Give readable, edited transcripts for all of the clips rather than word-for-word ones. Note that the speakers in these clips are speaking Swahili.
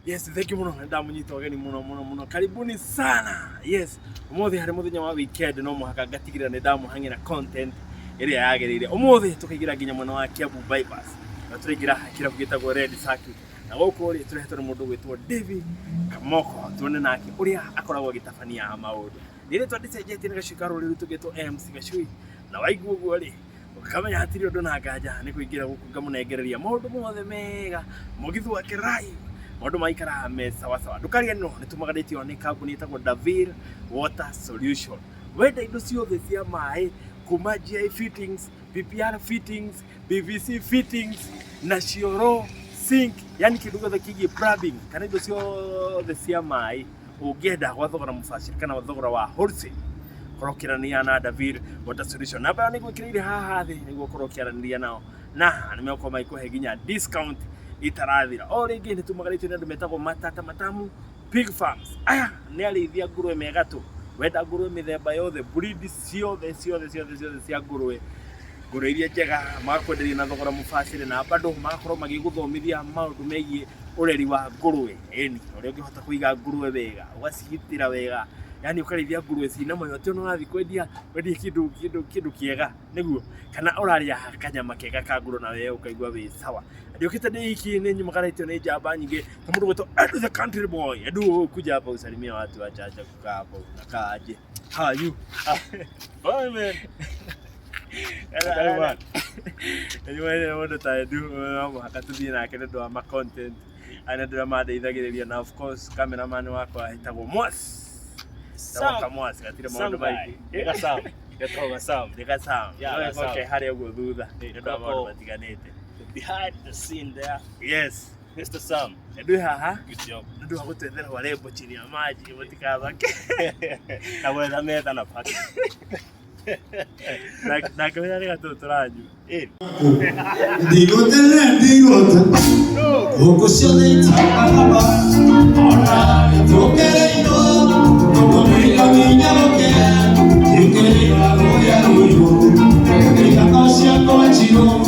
Yes, thank you muno ndamu nyito gani muno karibuni sana. Yes, umuthi hari muthenya wa weekend no muhaka ngatigira ni ndamu hangina content iri yagerire. Umuthi tukigira nginya mwana wa Kiambu bypass na turigira kira kugitagwo red circuit na goko ri turehetwo ni mundu gwitwo David Kamoko tuone nake uria akoragwo gitabania maundu nire twandicenjetie ni gacikaro riu tugitwo MC gacui na waigua uguo ri ukamenya hatiri undu na nganja ni kuingira guku ngamunengereria maundu mothe mega mugithwa kirai maundu maikara me sawa sawa ndukaria no nitumaganitio ni kambuni itagwo David Water Solution wenda indo ciothe cia mai kuma GI fittings, PPR fittings, PVC fittings na cioro sink yani kindu gothe kigi plumbing kana indo ciothe cia mai ungienda gwa thogora mubaciri kana thogora wa wholesale korokirania na David Water Solution na bado nigwikirire haha thi niguo korokirania nao na nimekuwa maikuhe ginya discount itarathira o ringi nitumagarite ndu metagwo matata matamu pig farms aya ni arithia ngurwe mega tu wenda ngurwe mithemba yothe breed ciothe cia ngurwe iria njega makwenderia na thogora mubaciri na bado makorwo magiguthomithia maundu megie ureri wa ngurwe eni uria ungihota kuiga ngurwe wega ugacigitira wega yani ukarithia ngurwe cina moyo ti no nathi kwendia kindu kiega niguo kana uraria kanyama kega ka ngurwe na wewe ukaigua wi sawa ndio kita ni hiki ni nyumagaraitio ni jamba nyingi mundu gweto the country boy ndio kuja hapa usalimia watu wachache kukaa hapo unakaaje how are you bye man everyone anyway what do I do hakatuthie nake ndio ama content ana ndio madeithagiriria na of course cameraman wako ahitagwo Mwas sawa Mwas gatire maundu maigi getoga sawa okay hari ugo thutha ndio maundu matiganite behind the scene there. Yes, Mr. Sam. Ndio haha. Good job. Ndio hakutendera warembo chini ya maji mtikabake. Na wewe meta na paka. Na kwa nini atotoranyu? Digote. Okushone tababa. Ora tokereino. Como mega nginya loke. Tikera roya ruyo. Eka kasia kochiro.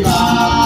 I